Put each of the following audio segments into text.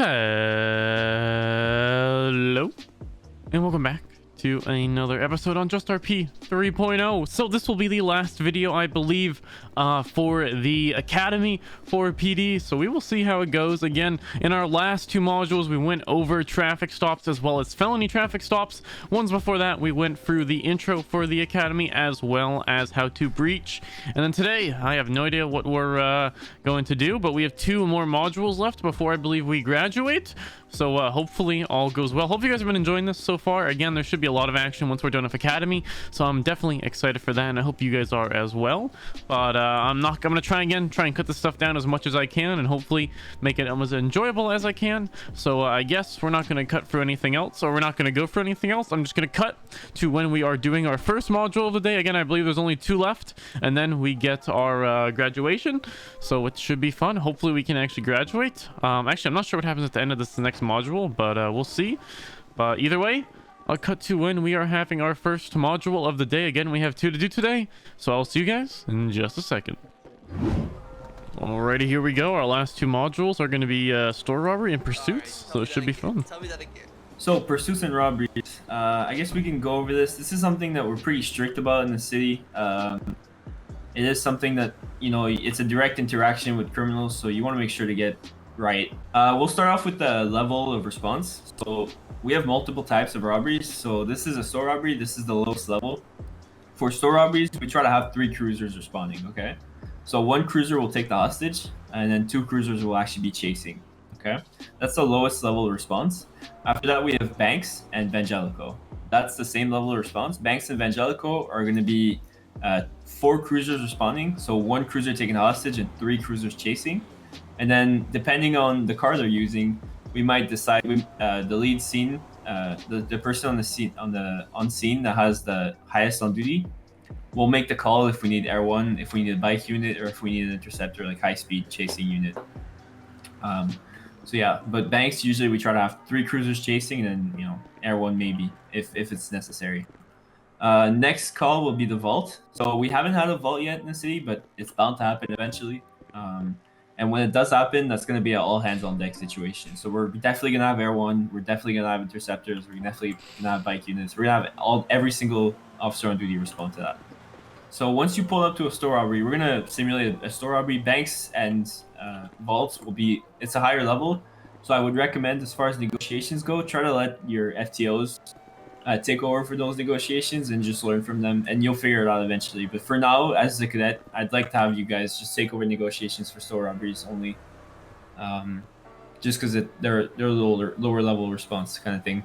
Hello, and welcome back to another episode on JustRP 3.0. So this will be the last video, I believe, for the Academy for PD. So we will see how it goes. Again, in our last two modules, we went over traffic stops as well as felony traffic stops. Ones before that, we went through the intro for the Academy as well as how to breach. And then today, I have no idea what we're going to do, but we have two more modules left before I believe we graduate. So hopefully all goes well. Hope you guys have been enjoying this so far. Again, there should be a lot of action once we're done with Academy, so I'm definitely excited for that, and I hope you guys are as well. But I'm gonna try and cut this stuff down as much as I can, and hopefully make it as enjoyable as I can. So I guess we're not gonna cut through anything else, or we're not gonna go for anything else. I'm just gonna cut to when we are doing our first module of the day. Again, I believe there's only two left, and then we get our graduation, so it should be fun. Hopefully we can actually graduate. Actually, I'm not sure what happens at the end of this next module, but we'll see. But either way, I'll cut to when we are having our first module of the day. Again, we have two to do today, so I'll see you guys in just a second. Alrighty, here we go. Our last two modules are going to be store robbery and pursuits, so it should be fun. Tell me that again. So pursuits and robberies, I guess we can go over this. This is something that we're pretty strict about in the city. It is something that, you know, it's a direct interaction with criminals, so you want to make sure to get right. We'll start off with the level of response. So we have multiple types of robberies. So this is a store robbery. This is the lowest level. For store robberies, we try to have 3 cruisers responding, okay? So 1 cruiser will take the hostage, and then 2 cruisers will actually be chasing, okay? That's the lowest level of response. After that, we have banks and Evangelico. That's the same level of response. Banks and Evangelico are going to be 4 cruisers responding. So 1 cruiser taking the hostage and 3 cruisers chasing. And then depending on the car they're using, we might decide the lead scene, the person on the scene on scene that has the highest on duty. We'll make the call if we need Air 1, if we need a bike unit, or if we need an interceptor, like high speed chasing unit. So yeah, but banks, usually we try to have 3 cruisers chasing, and then, you know, Air 1 maybe if it's necessary. Next call will be the vault. So we haven't had a vault yet in the city, but it's bound to happen eventually. And when it does happen, that's going to be an all hands on deck situation. So we're definitely going to have Air 1. We're definitely going to have interceptors. We're definitely going to have bike units. We're going to have every single officer on duty respond to that. So once you pull up to a store robbery, we're going to simulate a store robbery. Banks and vaults will be, it's a higher level. So I would recommend, as far as negotiations go, try to let your FTOs take over for those negotiations and just learn from them, and you'll figure it out eventually. But for now, as a cadet, I'd like to have you guys just take over negotiations for store robberies only, just because they're lower level response kind of thing.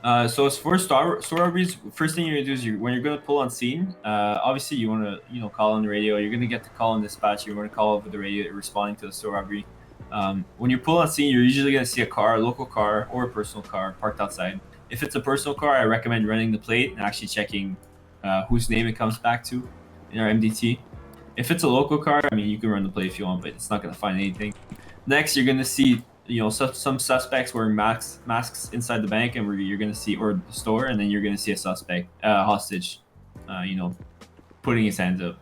So as for store robberies, first thing you're gonna do is when you're gonna pull on scene, obviously you want to call on the radio. You're gonna get the call on dispatch. You want to call over the radio responding to the store robbery. When you pull on scene, you're usually gonna see a local car or a personal car parked outside. If it's a personal car, I recommend running the plate and actually checking whose name it comes back to in our MDT. If it's a local car, I mean, you can run the plate if you want, but it's not going to find anything. Next, you're going to see, some suspects wearing masks inside the bank, and you're going to see, or the store, and then you're going to see a suspect, hostage, putting his hands up.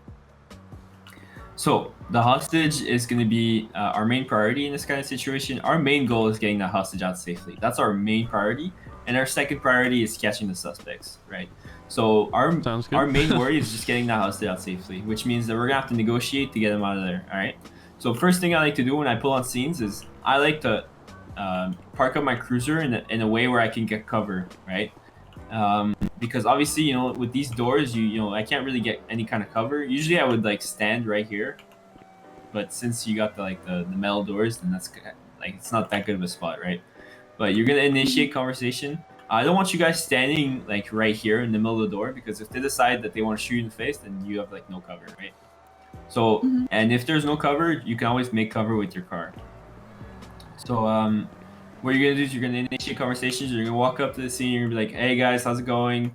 So the hostage is going to be our main priority in this kind of situation. Our main goal is getting that hostage out safely. That's our main priority. And our second priority is catching the suspects, right? So our main worry is just getting that hostage out safely, which means that we're gonna have to negotiate to get them out of there, all right? So first thing I like to do when I pull on scenes is I like to park up my cruiser in a way where I can get cover, right? Because obviously, with these doors, I can't really get any kind of cover. Usually I would like stand right here, but since you got the metal doors, then that's like, it's not that good of a spot, right? But you're going to initiate conversation. I don't want you guys standing like right here in the middle of the door, because if they decide that they want to shoot you in the face, then you have like no cover, right? So, and if there's no cover, you can always make cover with your car. So what you're going to do is you're going to initiate conversations. You're going to walk up to the scene. You're going to be like, hey guys, how's it going?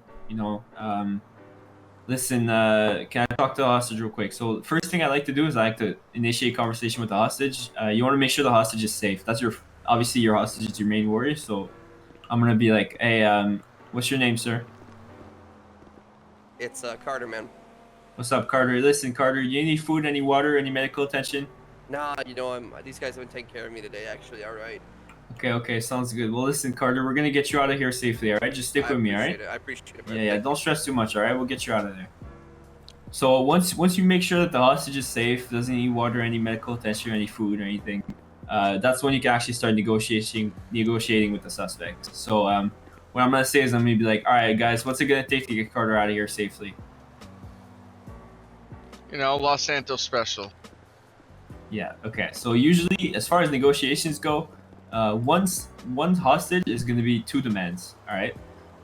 Listen, can I talk to the hostage real quick? So first thing I like to do is I like to initiate conversation with the hostage. You want to make sure the hostage is safe. That's obviously your hostage is your main worry. So I'm gonna be like, hey, what's your name, sir? It's Carter, man. What's up, Carter? Listen, Carter, you need food, any water, any medical attention? Nah, these guys have been taking care of me today, actually. All right. Okay, sounds good. Well, listen, Carter, we're gonna get you out of here safely, all right? Just stick with me, all right? I appreciate it. Yeah, don't stress too much, all right? We'll get you out of there. So once you make sure that the hostage is safe, doesn't need water, any medical attention, or any food or anything, that's when you can actually start negotiating with the suspect. So what I'm gonna say is I'm gonna be like, all right, guys, what's it gonna take to get Carter out of here safely? You know, Los Santos special. Yeah. Okay. So usually, as far as negotiations go, one hostage is going to be 2 demands. All right,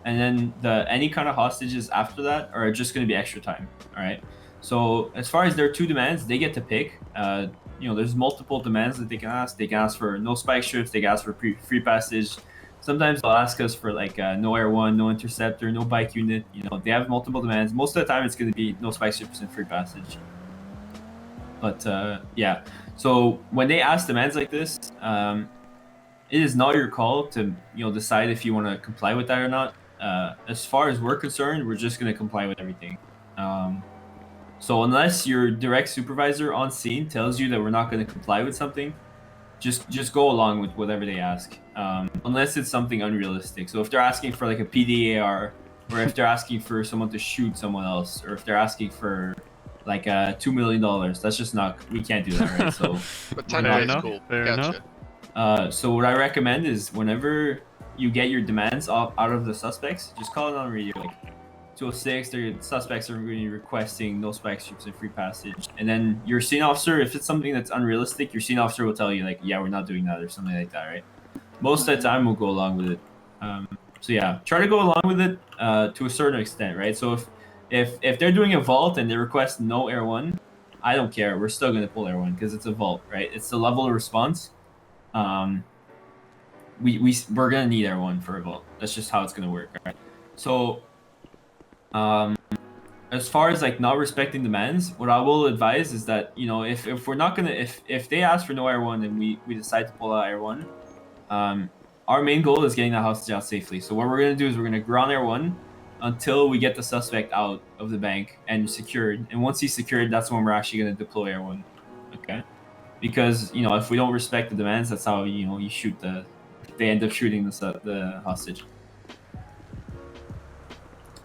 and then any kind of hostages after that are just going to be extra time. All right. So as far as their 2 demands, they get to pick. There's multiple demands that they can ask. They can ask for no spike strips. They can ask for free passage. Sometimes they'll ask us for like no Air 1, no interceptor, no bike unit. They have multiple demands. Most of the time, it's going to be no spike strips and free passage. But yeah, so when they ask demands like this, it is not your call to decide if you want to comply with that or not. As far as we're concerned, we're just going to comply with everything. So unless your direct supervisor on scene tells you that we're not going to comply with something, just go along with whatever they ask. Unless it's something unrealistic. So if they're asking for like a PDAR, or if they're asking for someone to shoot someone else, or if they're asking for like $2 million, that's just not, we can't do that, right? So But 10 is cool. Fair Gotcha. enough. so what I recommend is whenever you get your demands out of the suspects, just call it on radio, like 206. The suspects are going to be requesting no spike strips and free passage, and then your scene officer, if it's something that's unrealistic, your scene officer will tell you like, yeah, we're not doing that or something like that, right? Most of the time we'll go along with it. So yeah, try to go along with it to a certain extent, right? So if they're doing a vault and they request no Air 1, I don't care. We're still going to pull Air 1 because it's a vault, right? It's the level of response. We're going to need Air 1 for a vault. That's just how it's going to work, right? So as far as like not respecting demands, what I will advise is that, if we're not going to, if they ask for no Air 1 and we decide to pull out Air 1, our main goal is getting the hostage out safely. So what we're going to do is we're going to ground Air 1 until we get the suspect out of the bank and secured. And once he's secured, that's when we're actually going to deploy Air 1. Okay? Because, if we don't respect the demands, that's how, you shoot they end up shooting the hostage.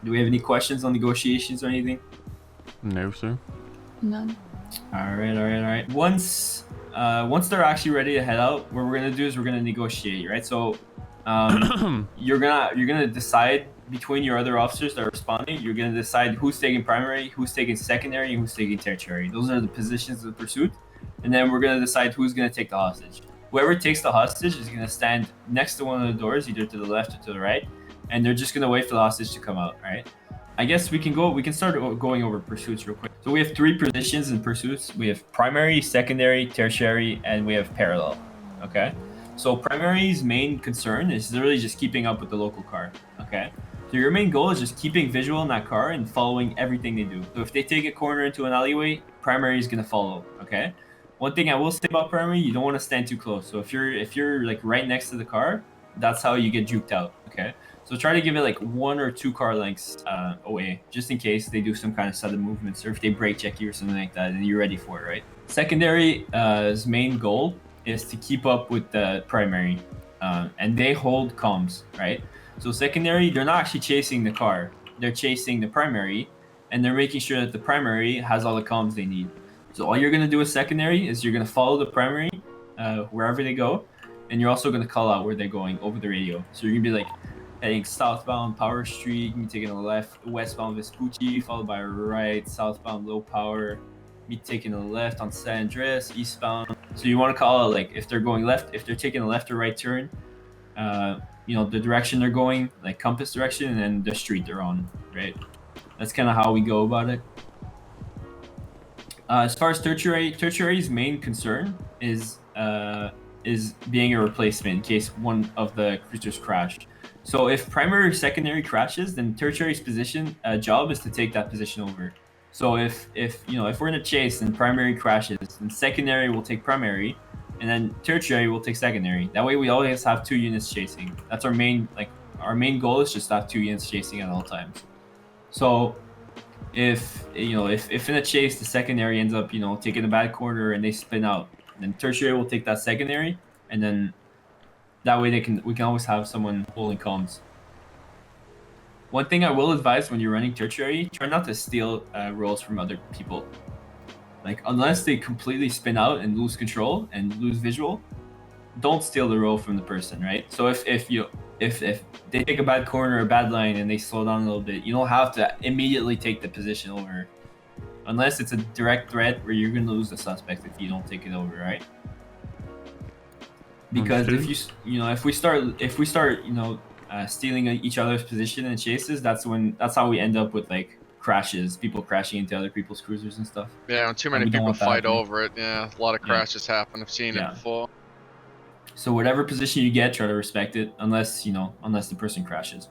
Do we have any questions on negotiations or anything? No, sir. None. All right. Once they're actually ready to head out, what we're going to do is we're going to negotiate, right? So you're gonna decide between your other officers that are responding. You're gonna decide who's taking primary, who's taking secondary, and who's taking tertiary. Those are the positions of pursuit, and then we're gonna decide who's gonna take the hostage. Whoever takes the hostage is gonna stand next to one of the doors, either to the left or to the right, and they're just gonna wait for the hostage to come out. Right? I guess we can start going over pursuits real quick. So we have 3 positions in pursuits. We have primary, secondary, tertiary, and we have parallel. Okay. So primary's main concern is literally just keeping up with the local car, okay? So your main goal is just keeping visual in that car and following everything they do. So if they take a corner into an alleyway, primary is gonna follow, okay? One thing I will say about primary, you don't want to stand too close. So if you're like right next to the car, that's how you get juked out, okay? So try to give it like 1 or 2 car lengths away, just in case they do some kind of sudden movements, or if they brake check you or something like that, and you're ready for it, right? Secondary's main goal is to keep up with the primary, and they hold comms, right? So secondary, they're not actually chasing the car, they're chasing the primary, and they're making sure that the primary has all the comms they need. So all you're gonna do with secondary is you're gonna follow the primary wherever they go, and you're also gonna call out where they're going over the radio. So you're gonna be like heading southbound Power Street, you're taking a left, westbound Vespucci, followed by right, southbound Low Power, me taking a left on San Andreas, eastbound. So you want to call out like if they're going left, if they're taking a left or right turn, the direction they're going, like compass direction, and then the street they're on, right? That's kind of how we go about it. As far as tertiary's main concern is being a replacement in case one of the cruisers crash. So if primary or secondary crashes, then tertiary's position job is to take that position over. So if we're in a chase and primary crashes, then secondary will take primary, and then tertiary will take secondary. That way we always have 2 units chasing. That's our main goal is just to have 2 units chasing at all times. So if in a chase the secondary ends up taking a bad corner and they spin out, then tertiary will take that secondary, and then That way we can always have someone holding comms. One thing I will advise when you're running tertiary, try not to steal roles from other people. Like, unless they completely spin out and lose control and lose visual, don't steal the role from the person, right? So if they take a bad corner or a bad line and they slow down a little bit, you don't have to immediately take the position over, unless it's a direct threat where you're gonna lose the suspect if you don't take it over, right? Because if if we start stealing each other's position and chases, that's how we end up with like crashes, people crashing into other people's cruisers and stuff. Yeah, when too many people fight over it. Yeah, a lot of crashes happen. I've seen it before. So whatever position you get, try to respect it, unless the person crashes.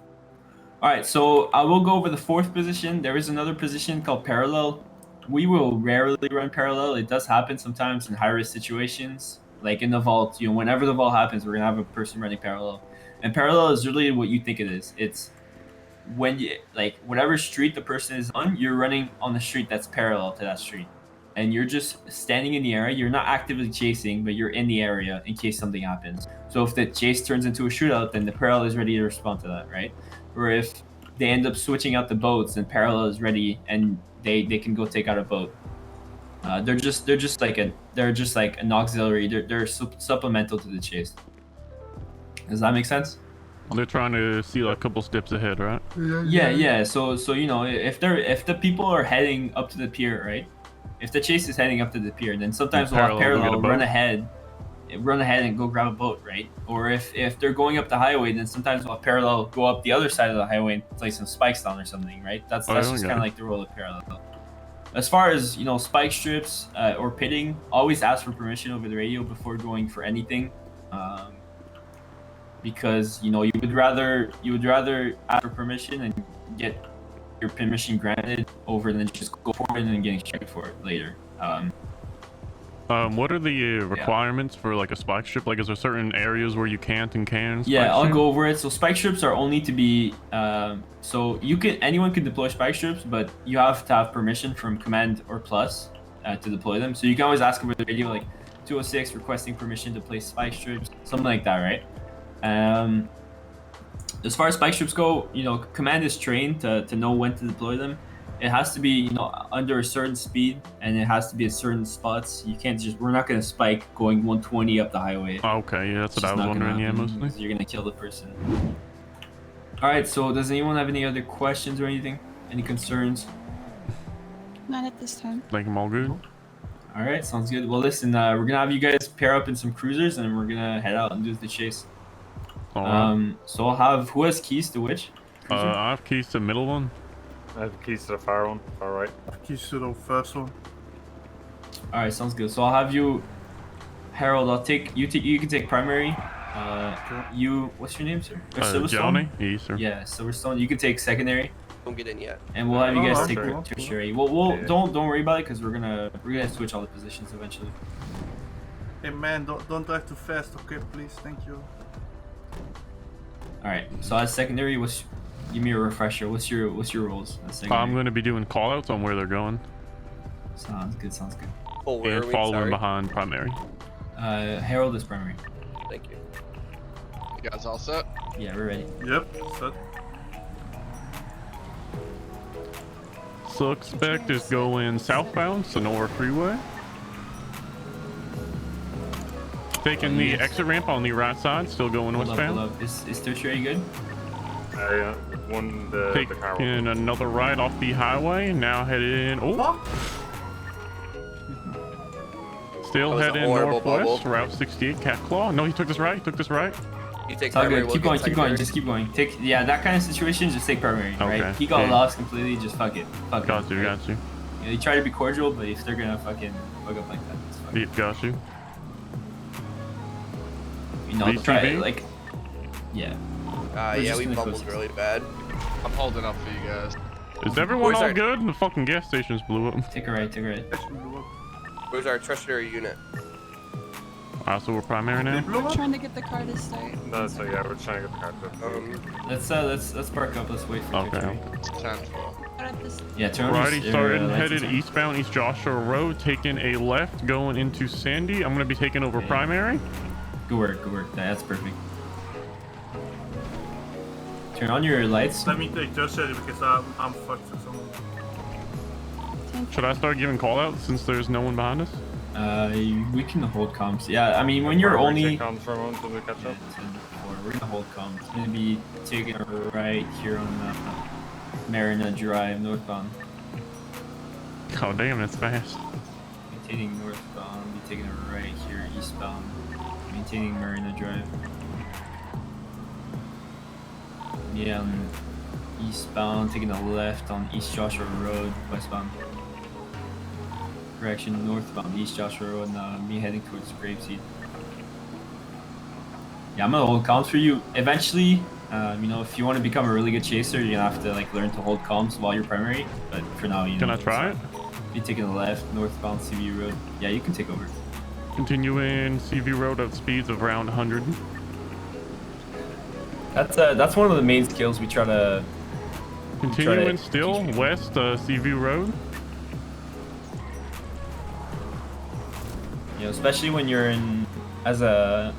All right, so I will go over the fourth position. There is another position called parallel. We will rarely run parallel. It does happen sometimes in high-risk situations, like in the vault. Whenever the vault happens, we're gonna have a person running parallel. And parallel is really what you think it is. It's when you whatever street the person is on, you're running on the street that's parallel to that street, and you're just standing in the area. You're not actively chasing, but you're in the area in case something happens. So if the chase turns into a shootout, then the parallel is ready to respond to that, right? Or if they end up switching out the boats, then parallel is ready and they can go take out a boat. They're just like an auxiliary. They're supplemental to the chase. Does that make sense? They're trying to see like a couple steps ahead, right? Yeah. So if the people are heading up to the pier, right? If the chase is heading up to the pier, then sometimes we'll have parallel run ahead and go grab a boat, right? Or if they're going up the highway, then sometimes we'll have parallel go up the other side of the highway and place some spikes down or something, right? That's just kind of like the role of parallel. As far as spike strips or pitting, always ask for permission over the radio before going for anything. Because you would rather ask for permission and get your permission granted over than just go for it and then getting checked for it later. What are the requirements for like a spike strip? Like, is there certain areas where you can't and can? Yeah, I'll go over it. So spike strips are only to be so anyone can deploy spike strips, but you have to have permission from command or plus to deploy them. So you can always ask over the radio, like 206 requesting permission to place spike strips, something like that, right? As far as spike strips go, command is trained to know when to deploy them. It has to be, under a certain speed, and it has to be at certain spots. You can't we're not going to spike going 120 up the highway. Okay, yeah, that's what I was wondering, yeah, mostly. You're going to kill the person. All right, so does anyone have any other questions or anything? Any concerns? Not at this time. Like, I'm all good. All right, sounds good. Well, listen, we're going to have you guys pair up in some cruisers, and we're going to head out and do the chase. So I'll have, who has keys to which cruiser? I have keys to the middle one. I have keys to the far one, far right. Keys to the first one. All right, sounds good. So I'll have you, Harold. You can take primary. What's your name, sir? Johnny. Yes, sir. Yeah, Silverstone. You can take secondary. Don't get in yet. And we'll have you guys take okay. tertiary. Don't worry about it because we're gonna switch all the positions eventually. Hey man, don't drive too fast, okay? Please, thank you. All right. So as secondary, give me a refresher. What's your roles? I'm going to be doing callouts on where they're going. Sounds good. Oh, where and are we? following Sorry. behind primary. Harold is primary. Thank you. You guys all set? Yeah, we're ready. Yep, set. Suspect is going southbound, Sonora Freeway. Taking the exit ramp on the right side, still going westbound. Hold up. Is tertiary good? The car Taking another right off the highway, now heading. Oh! Still That was a heading horrible northwest, bubble. Route 68, Cat Claw. No, he took this right. You take It's all primary. good. We'll Keep get going. secondary. Just keep going. That kind of situation. Just take primary. Okay. Right? He got Yeah. lost completely. Just fuck it. Got you, right? got you. You try to be cordial, but if they're gonna fucking bug up like that, it's fuck it. Yeah, got you. Try VTV? like. Yeah. Yeah, just we gonna bubbled close really bad. I'm holding up for you guys. Is everyone Where's all our- good? The fucking gas stations blew up. Take a right. Where's our tertiary unit? So we're primary now. We're trying to get the car to start. No, so yeah, we're trying to get the car to Let's park up. Let's wait for Okay. tertiary. It's 10-4. But at this, Yeah, turn on Righty your started lights headed and eastbound East Joshua Road, taking a left, going into Sandy. I'm gonna be taking over Okay. primary. Good work. That's perfect. Turn on your lights. Let me take JustRP because I'm fucked for some. Should I start giving call outs since there's no one behind us? We can hold comms. Yeah, I mean when you're only. Comms for a moment until we catch up. We're gonna hold comms. It's gonna be taking a right here on Marina Drive northbound. Oh damn, it's fast. Maintaining northbound. Be taking a right here eastbound. Maintaining Marina Drive. Yeah, on eastbound, taking a left on East Joshua Road, westbound. Correction, northbound, East Joshua Road, and me heading towards Grapeseed. Yeah, I'm gonna hold comms for you. Eventually, you know, if you want to become a really good chaser, you're gonna have to like learn to hold comms while you're primary. But for now, you Can know, I try it? Be taking the left, northbound CV Road. Yeah, you can take over. Continuing CV Road at speeds of around 100. That's one of the main skills we try to. Continuing still west CV Road. You know, especially when you're in as a,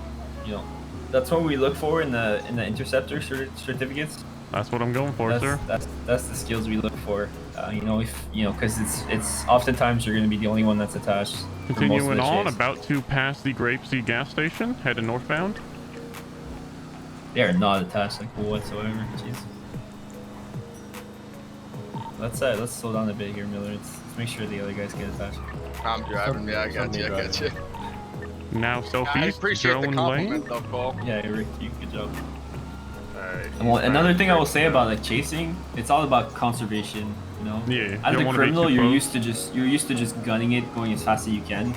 you know, that's what we look for in the interceptor certificates. That's what I'm going for, sir. That's the skills we look for. You know, if you know, because it's oftentimes you're going to be the only one that's attached. Continuing on, about to pass the Grapeseed gas station, heading northbound. They are not attached like whatsoever. Jeez. Let's slow down a bit here, Miller. Let's make sure the other guys get attached. I'm driving. Yeah, I got you. Now I southeast, appreciate the drone compliment, lane. though, Cole. Yeah, Rick, you good job. Another thing I will say about like chasing, it's all about conservation. You know. Yeah. As a criminal, you're used to just gunning it, going as fast as you can.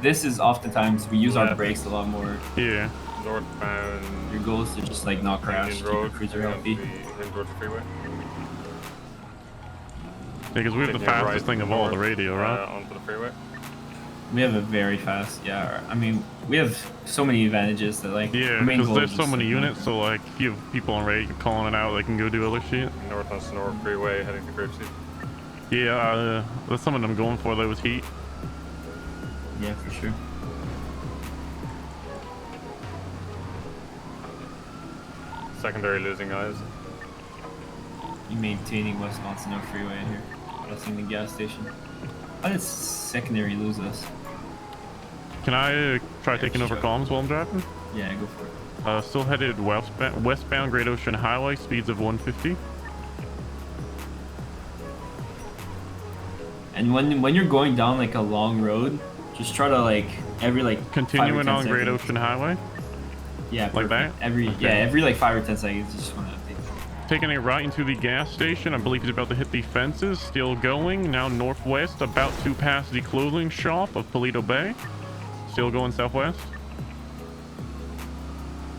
This is oftentimes we use our brakes a lot more. Yeah. Northbound. Your goal is to just like not crash, keep your cruiser healthy. Heading towards the freeway. Yeah, because we have the fastest thing of all, the radio, right? Onto the freeway. We have a very fast, yeah. I mean, we have so many advantages that like. Yeah, because there's so many units, so like if you have people on radio calling it out, they can go do other shit. North on Sonora Freeway, heading to Grapeseed. Yeah, that's something I'm going for though with heat. Yeah, for sure. Secondary losing eyes. You maintaining West Monsanto Freeway here, passing the gas station. How did secondary lose us? Can I try taking over comms while I'm driving? Yeah, go for it. Still headed westbound Great Ocean Highway, speeds of 150. And when you're going down like a long road, just try to like every like continuing on Great seconds. Ocean Highway. Yeah, like that. Every like 5 or 10 seconds, you just want to update. Taking a right into the gas station. I believe he's about to hit the fences. Still going now northwest, about to pass the clothing shop of Paleto Bay. Still going southwest.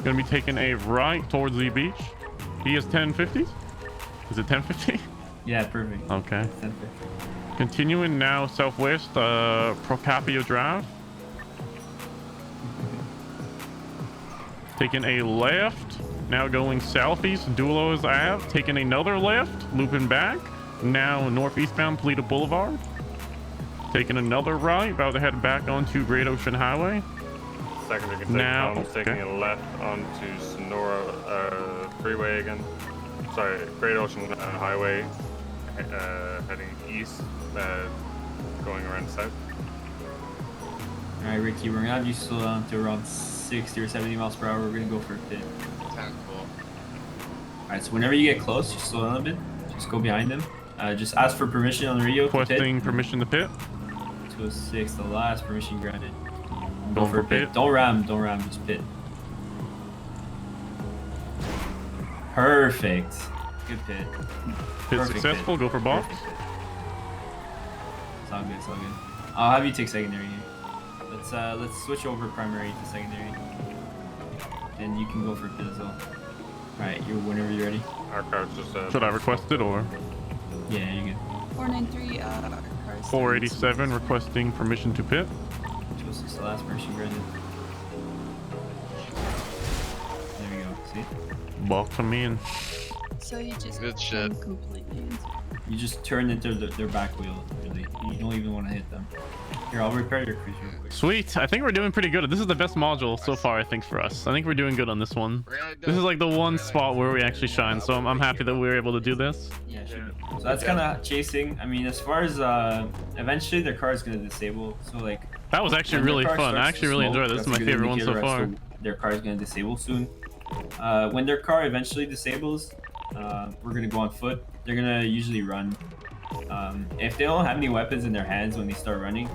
Gonna be taking a right towards the beach. He has 1050s. Is it 1050? Yeah, perfect. Okay. 1050. Continuing now southwest, Procopio Drive. Taking a left, now going southeast, Dulos Ave. Taking another left, looping back. Now northeastbound, Paleto Boulevard. Taking another right, about to head back onto Great Ocean Highway. Secondary can take comms, taking a left onto Sonora Freeway again. Sorry, Great Ocean Highway, heading east, going around south. Alright, Ricky, we're gonna have you slow down to around 60 or 70 miles per hour. We're gonna go for a pit. 10, cool. Alright, so whenever you get close, just slow down a bit. Just go behind them. Just ask for permission on the radio. Requesting permission to pit. 206, the last permission granted. Go for pit. Don't ram, just pit. Perfect. Good pit. Pit Perfect successful, pit. go for box. Perfect pit. It's all good, it's all good. I'll have you take secondary here. Let's switch over primary to secondary. And you can go for pit as well. Alright, whenever you're ready. Our car's just Should I request it or? Yeah, you're good. 493, cars. 487 requesting permission to pit. 206, the last permission granted. There we go, see? Box them in. So you just Good turn shit. completely into You just turn into their back wheel. Really, you don't even want to hit them. Here, I'll repair your cruiser real quick. Sweet. I think we're doing pretty good. This is the best module so far, I think, for us. I think we're doing good on this one. This is like the one spot where we actually shine, so I'm happy that we were able to do this. Yeah, it should be. So that's kind of chasing. I mean, as far as eventually their car is gonna disable. So like. That was actually when their really car fun. I starts actually to really smoke, enjoyed this. This is that's my a good favorite one so indicator as far. to their car is gonna disable soon. When their car eventually disables, we're gonna go on foot. They're gonna usually run. If they don't have any weapons in their hands when they start running,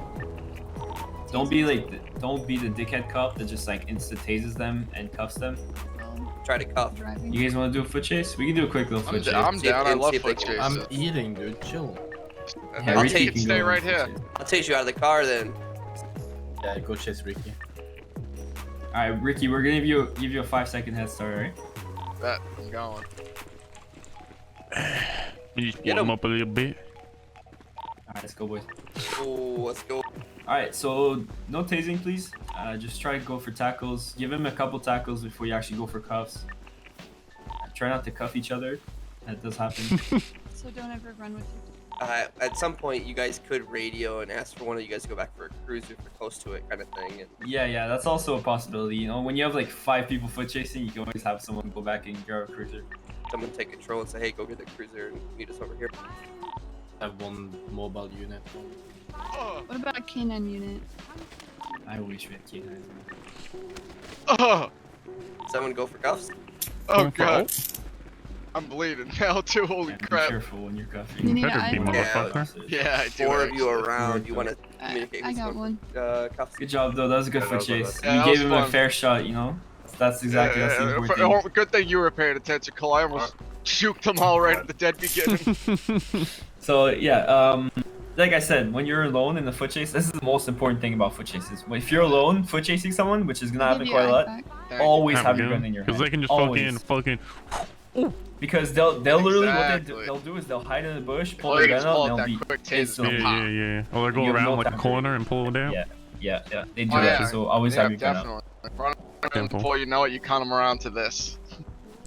don't be the dickhead cop that just like insta tases them and cuffs them. Try to cuff. driving. You guys want to do a foot chase? We can do a quick little foot chase. I'm See if- down. I and love see if they foot can- chases. I'm eating, dude. Chill. Yeah, I'll Ricky take it. can Stay go right on a foot here. chase. I'll chase you out of the car then. Yeah, go chase Ricky. All right, Ricky, we're gonna give you a 5-second head start, all right? Bet. I'm going. You just Get warm him. up a little bit. All right, let's go, boys. Oh, let's go. All right, so no tasing, please. Just try to go for tackles. Give him a couple tackles before you actually go for cuffs. Try not to cuff each other. That does happen. So don't ever run with your At some point, you guys could radio and ask for one of you guys to go back for a cruiser for close to it kind of thing. And Yeah, that's also a possibility. You know, when you have like 5 people foot chasing, you can always have someone go back and grab a cruiser. someone take control and say, hey, go get the cruiser and meet us over here. I have one mobile unit. What about a K9 unit? I wish we had K9s. Oh, Someone go for cuffs? oh god. I'm bleeding now too. Holy Yeah, be crap. careful when you're You cuffing. need Better be an motherfucker. Yeah, I do. 4 of you actually. around. You want to I communicate with got someone? one. Cuffs. Good job, though. That was a good Yeah, foot that was chase. Yeah, You that gave was him a fun. fair shot, you know? That's exactly that's the important thing. Oh, good thing you were paying attention, Cole. I almost juked them all right at the dead beginning. So yeah, like I said, when you're alone in the foot chase, this is the most important thing about foot chases. If you're alone foot chasing someone, which is gonna I'll happen give you quite a your lot, back. always There have we your go. gun in your hand. Because they can just Always. fucking. Because they'll literally Exactly. what they'll do is they'll hide in the bush, pull All their you gun just pull out, out and they'll that be quick taser. instantly Yeah, yeah. Or they go You have no around like a time. corner and pull them down. Yeah, they do Oh, that. yeah. So always Yeah, have your gun out. definitely. Run Simple. before you know it, you count them around to this.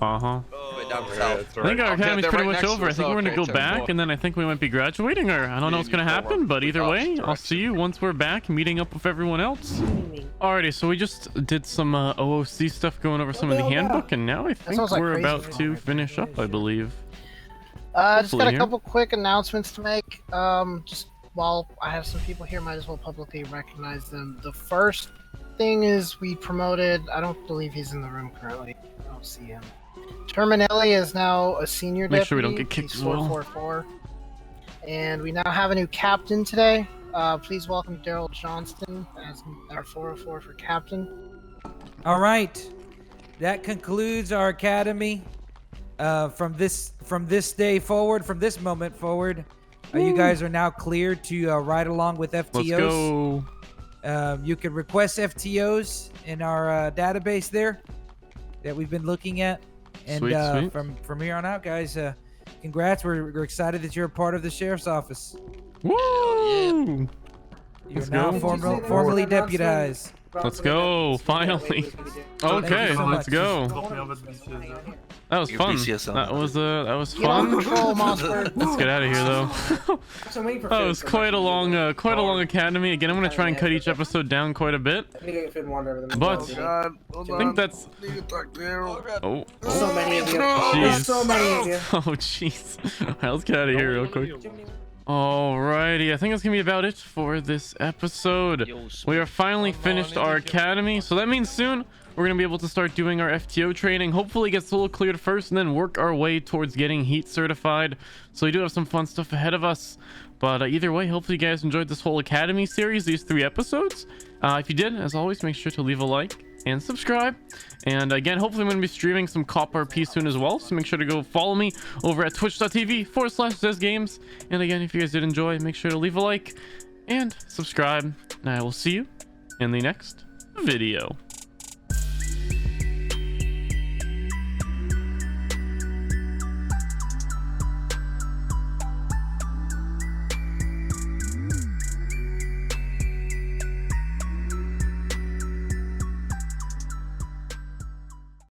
Uh-huh. Went down Yeah, south. it's I think our right. academy's they're pretty right much next to over. I us. think we're gonna Okay, go 10 back, more. and then I think we might be graduating, or I don't know what's gonna happen. But either way, I'll see you once we're back, meeting up with everyone else. Alrighty, so we just did some OOC stuff, going over some of the handbook, and now I think sounds like we're crazy about talk. to finish up, I believe. Just got Hopefully a here. couple quick announcements to make. Just while I have some people here, might as well publicly recognize them. The first thing is we promoted, I don't believe he's in the room currently. I don't see him. Terminelli is now a senior Make deputy. sure we don't get kicked He's as well. 444. And we now have a new captain today. Please welcome Daryl Johnston as our 404 for captain. All right, that concludes our academy. From this day forward, from this moment forward, you guys are now cleared to ride along with FTOs. Let's go. You can request FTOs in our database there that we've been looking at, and Sweet, sweet. from here on out, guys, congrats. We're excited that you're a part of the sheriff's office. Woo! You're Let's now go. formally deputized. Let's go, finally. Okay, you so let's much. go. That was fun. That was fun. Control, Mossberg. Let's get out of here though. That was quite a long academy. Again, I'm gonna try and cut each episode down quite a bit. But God, I think that's. Oh, So many of you. jeez. There's so many of you. Oh jeez. Alright, let's get out of here real quick. Alrighty, I think that's gonna be about it for this episode. We are finally finished our academy, so that means soon we're gonna be able to start doing our FTO training. Hopefully get Solo cleared first and then work our way towards getting Heat certified. So we do have some fun stuff ahead of us. But either way, hopefully you guys enjoyed this whole academy series, these 3 episodes. If you did, as always, make sure to leave a like and subscribe. And again, hopefully I'm going to be streaming some Cop RP soon as well, so make sure to go follow me over at twitch.tv/ZesGames. And again, if you guys did enjoy, make sure to leave a like and subscribe, and I will see you in the next video.